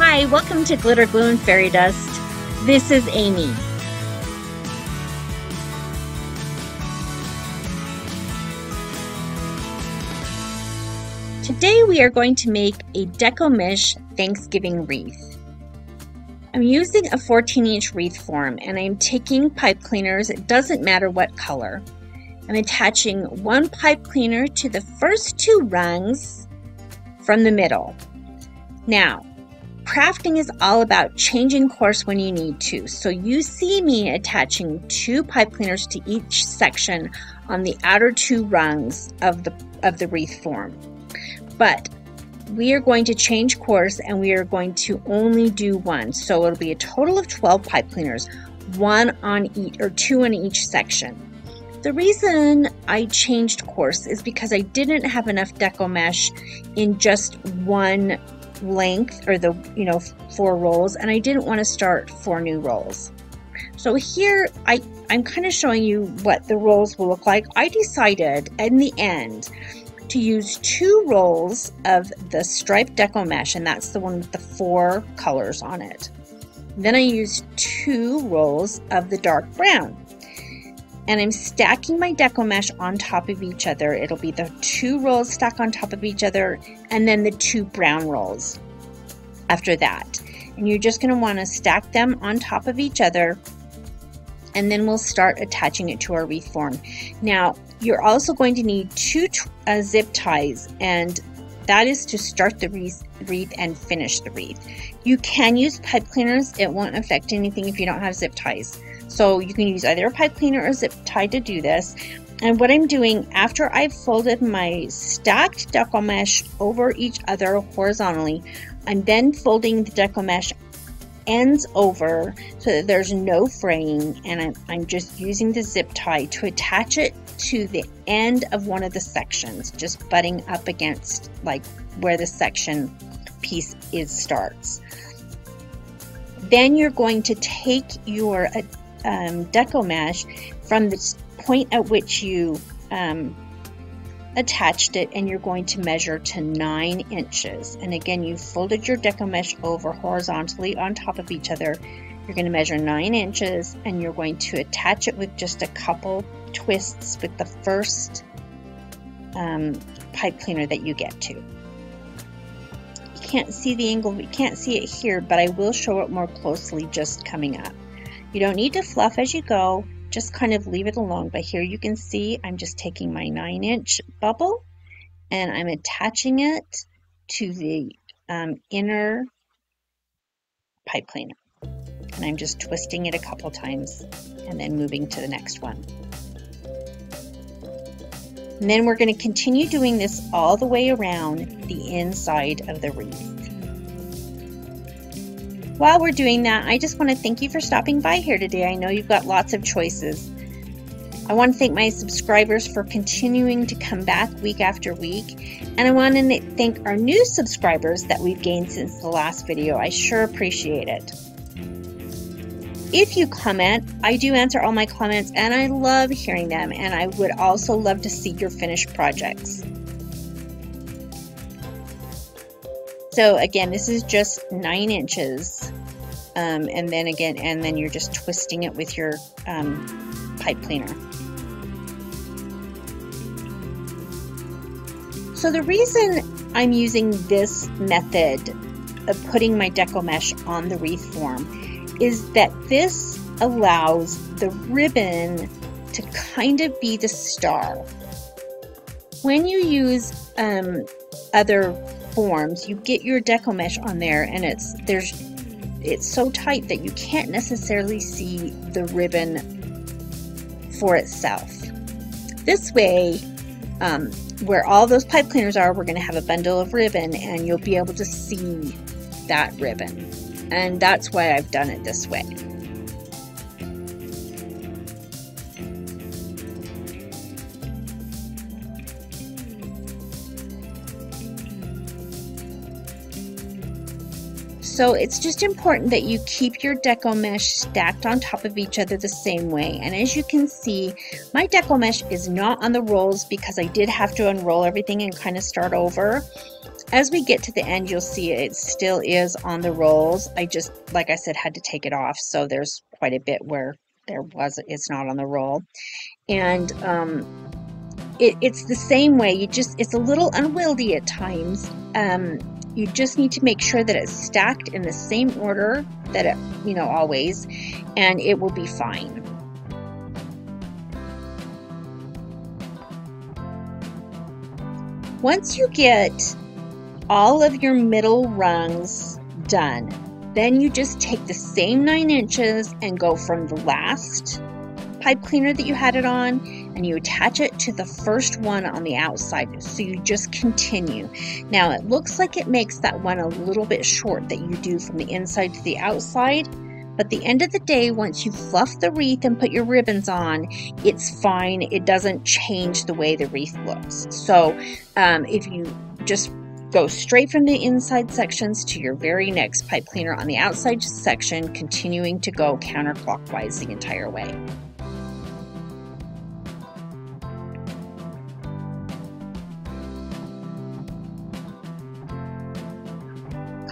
Hi, welcome to Glitter Glue and Fairy Dust. This is Amy. Today we are going to make a Deco Mesh Thanksgiving wreath. I'm using a 14-inch wreath form and I'm taking pipe cleaners, it doesn't matter what color. I'm attaching one pipe cleaner to the first two rungs from the middle. Now, crafting is all about changing course when you need to. So you see me attaching two pipe cleaners to each section on the outer two rungs of the wreath form. But we are going to change course and we are going to only do one. So it'll be a total of 12 pipe cleaners, one on each or two on each section. The reason I changed course is because I didn't have enough deco mesh in just one length, or the 4 rolls, and I didn't want to start 4 new rolls. So here I'm kind of showing you what the rolls will look like. I decided in the end to use 2 rolls of the striped deco mesh, and that's the one with the 4 colors on it. Then I used 2 rolls of the dark brown, and I'm stacking my deco mesh on top of each other. It'll be the 2 rolls stacked on top of each other and then the 2 brown rolls after that. And you're just going to want to stack them on top of each other, and then we'll start attaching it to our wreath form. Now, you're also going to need 2 zip ties, and that is to start the wreath and finish the wreath. You can use pipe cleaners. It won't affect anything if you don't have zip ties. So you can use either a pipe cleaner or zip tie to do this. And what I'm doing after I've folded my stacked deco mesh over each other horizontally, I'm then folding the deco mesh ends over so that there's no fraying, and I'm just using the zip tie to attach it to the end of one of the sections, just butting up against like where the section piece starts. Then you're going to take your deco mesh from the point at which you attached it, and you're going to measure to 9 inches. And again, you folded your deco mesh over horizontally on top of each other. You're going to measure 9 inches, and you're going to attach it with just a couple twists with the first pipe cleaner that you get to. You can't see the angle, you can't see it here, but I will show it more closely just coming up. You don't need to fluff as you go, just kind of leave it alone. But here you can see I'm just taking my 9-inch bubble and I'm attaching it to the inner pipe cleaner. And I'm just twisting it a couple times and then moving to the next one. And then we're going to continue doing this all the way around the inside of the wreath. While we're doing that, I just want to thank you for stopping by here today. I know you've got lots of choices. I want to thank my subscribers for continuing to come back week after week. And I want to thank our new subscribers that we've gained since the last video. I sure appreciate it. If you comment, I do answer all my comments and I love hearing them. And I would also love to see your finished projects. So again, this is just 9 inches, and then you're just twisting it with your pipe cleaner. So the reason I'm using this method of putting my deco mesh on the wreath form is that this allows the ribbon to kind of be the star. When you use other forms, you get your deco mesh on there and it's so tight that you can't necessarily see the ribbon for itself. This way, where all those pipe cleaners are, we're going to have a bundle of ribbon and you'll be able to see that ribbon. And that's why I've done it this way. So it's just important that you keep your deco mesh stacked on top of each other the same way. And as you can see, my deco mesh is not on the rolls because I did have to unroll everything and kind of start over. As we get to the end, you'll see it still is on the rolls. I just, like I said, had to take it off, so there's quite a bit where it's not on the roll. And it's the same way. It's a little unwieldy at times. You just need to make sure that it's stacked in the same order that it, always, and it will be fine. Once you get all of your middle rungs done, then you just take the same 9 inches and go from the last pipe cleaner that you had it on, and you attach it to the first one on the outside. So you just continue. Now it looks like it makes that one a little bit short that you do from the inside to the outside, but at the end of the day, once you fluff the wreath and put your ribbons on, it's fine. It doesn't change the way the wreath looks. So if you just go straight from the inside sections to your very next pipe cleaner on the outside section, continuing to go counterclockwise the entire way.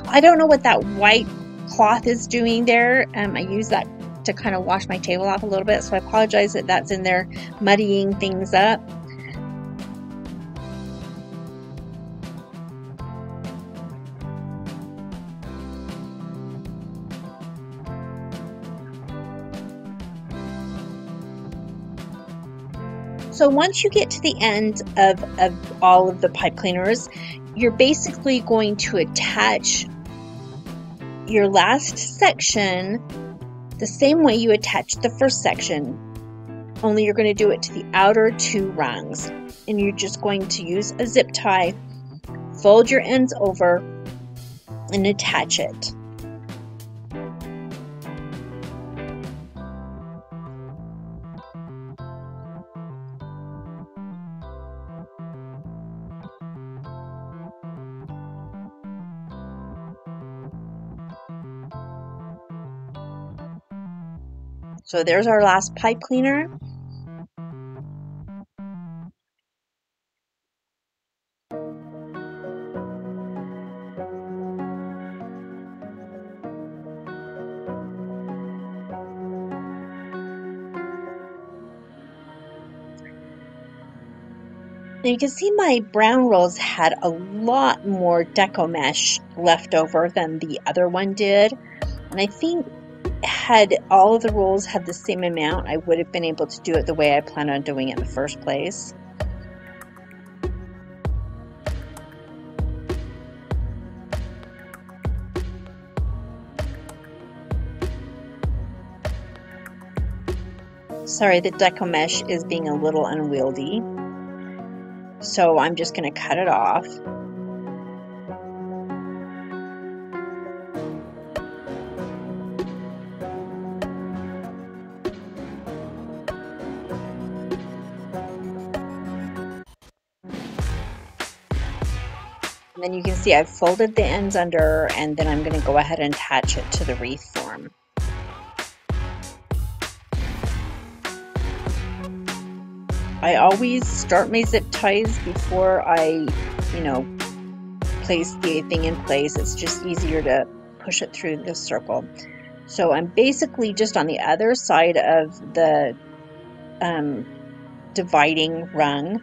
I don't know what that white cloth is doing there. I use that to kind of wash my table off a little bit, so I apologize that that's in there muddying things up. So once you get to the end of all of the pipe cleaners, you're basically going to attach your last section the same way you attached the first section, only you're going to do it to the outer 2 rungs. And you're just going to use a zip tie, fold your ends over, and attach it. So there's our last pipe cleaner. Now you can see my brown rolls had a lot more deco mesh left over than the other one did. And I think had all of the rolls had the same amount, I would have been able to do it the way I planned on doing it in the first place. Sorry, the deco mesh is being a little unwieldy, so I'm just going to cut it off. And then you can see I've folded the ends under, and then I'm going to go ahead and attach it to the wreath form. I always start my zip ties before I, place the thing in place. It's just easier to push it through the circle. So I'm basically just on the other side of the dividing rung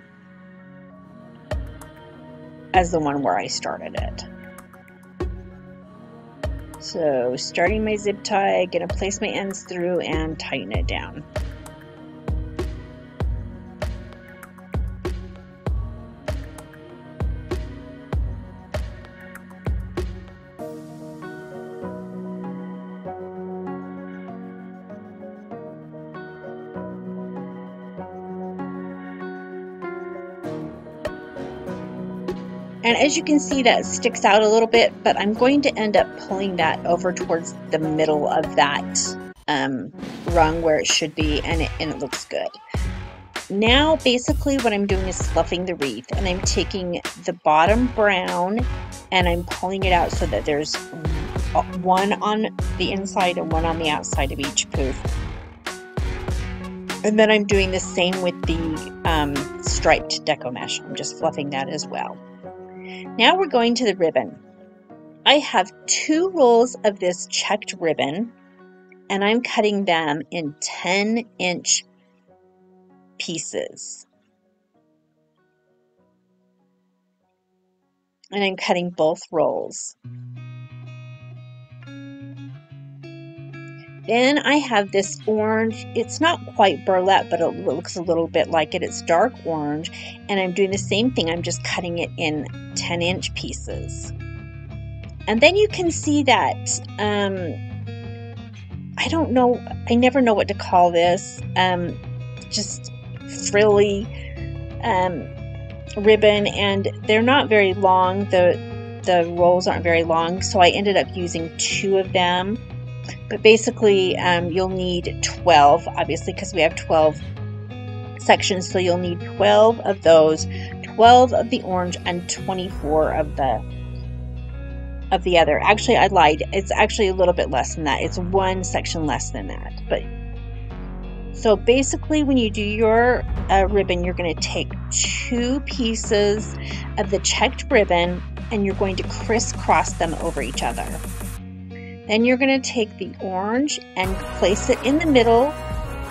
as the one where I started it. So starting my zip tie, gonna place my ends through and tighten it down. And as you can see, that sticks out a little bit, but I'm going to end up pulling that over towards the middle of that rung where it should be, and it looks good. Now basically what I'm doing is fluffing the wreath, and I'm taking the bottom brown and I'm pulling it out so that there's one on the inside and one on the outside of each poof. And then I'm doing the same with the striped deco mesh. I'm just fluffing that as well. Now we're going to the ribbon. I have 2 rolls of this checked ribbon, and I'm cutting them in 10-inch pieces. And I'm cutting both rolls. Then I have this orange, it's not quite burlap, but it looks a little bit like it. It's dark orange, and I'm doing the same thing. I'm just cutting it in 10-inch pieces. And then you can see that, I don't know, I never know what to call this, just frilly ribbon, and they're not very long. The rolls aren't very long, so I ended up using 2 of them. But basically, you'll need 12, obviously, because we have 12 sections. So you'll need 12 of those, 12 of the orange, and 24 of the other. Actually, I lied. It's actually a little bit less than that. It's 1 section less than that. But so basically, when you do your ribbon, you're going to take 2 pieces of the checked ribbon, and you're going to crisscross them over each other. Then you're going to take the orange and place it in the middle,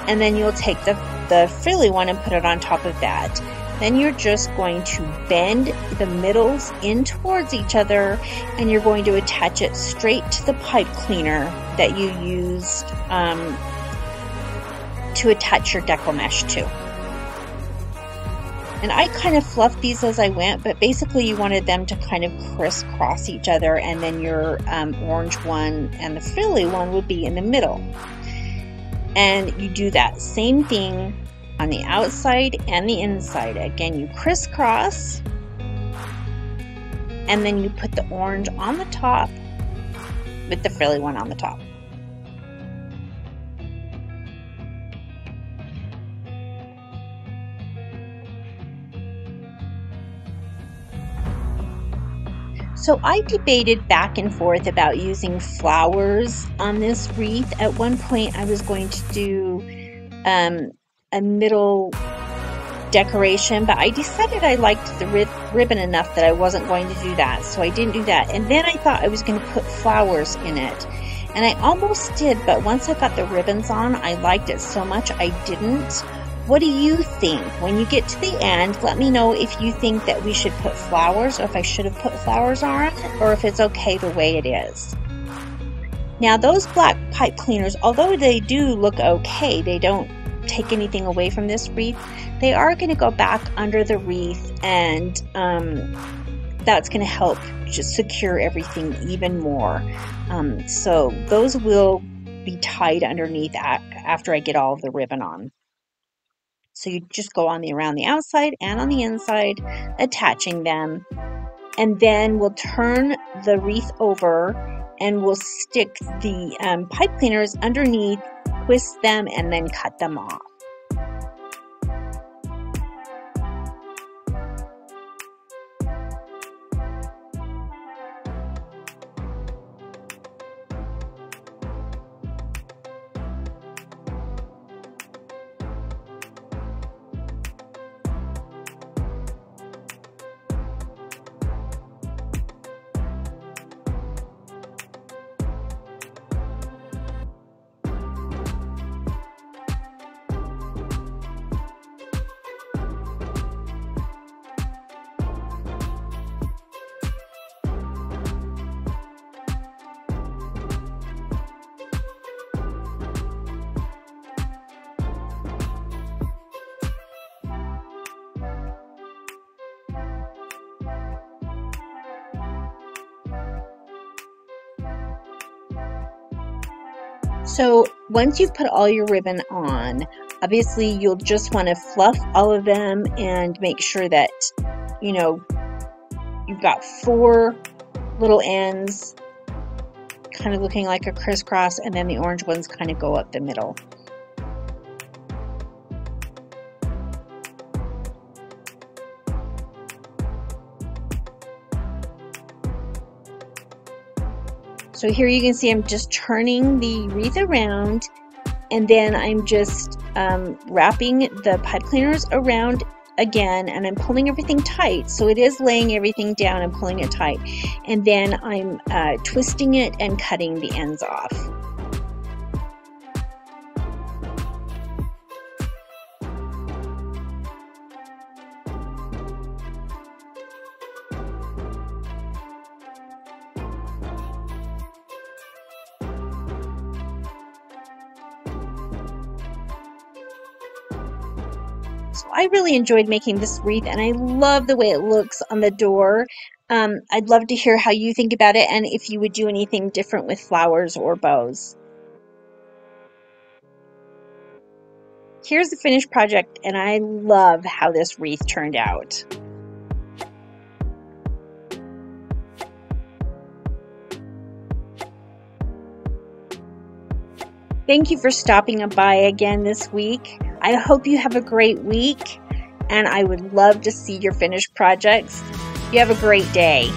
and then you'll take the frilly one and put it on top of that. Then you're just going to bend the middles in towards each other, and you're going to attach it straight to the pipe cleaner that you used to attach your deco mesh to. And I kind of fluffed these as I went, but basically you wanted them to kind of crisscross each other, and then your orange one and the frilly one would be in the middle. And you do that same thing on the outside and the inside. Again, you crisscross, and then you put the orange on the top with the frilly one on the top. So I debated back and forth about using flowers on this wreath. At one point I was going to do a middle decoration, but I decided I liked the ribbon enough that I wasn't going to do that, so I didn't do that. And then I thought I was going to put flowers in it, and I almost did, but once I got the ribbons on, I liked it so much I didn't. What do you think? When you get to the end, let me know if you think that we should put flowers, or if I should have put flowers on it, or if it's okay the way it is. Now those black pipe cleaners, although they do look okay, they don't take anything away from this wreath, they are going to go back under the wreath, and that's going to help just secure everything even more. So those will be tied underneath after I get all of the ribbon on. So you just go around the outside and on the inside, attaching them. And then we'll turn the wreath over, and we'll stick the pipe cleaners underneath, twist them, and then cut them off. So once you've put all your ribbon on, obviously you'll just want to fluff all of them and make sure that, you know, you've got 4 little ends kind of looking like a crisscross, and then the orange ones kind of go up the middle. So here you can see I'm just turning the wreath around, and then I'm just wrapping the pipe cleaners around again, and I'm pulling everything tight. So it is laying everything down and pulling it tight. And then I'm twisting it and cutting the ends off. So I really enjoyed making this wreath, and I love the way it looks on the door. I'd love to hear how you think about it and if you would do anything different with flowers or bows. Here's the finished project, and I love how this wreath turned out. Thank you for stopping by again this week. I hope you have a great week, and I would love to see your finished projects. You have a great day.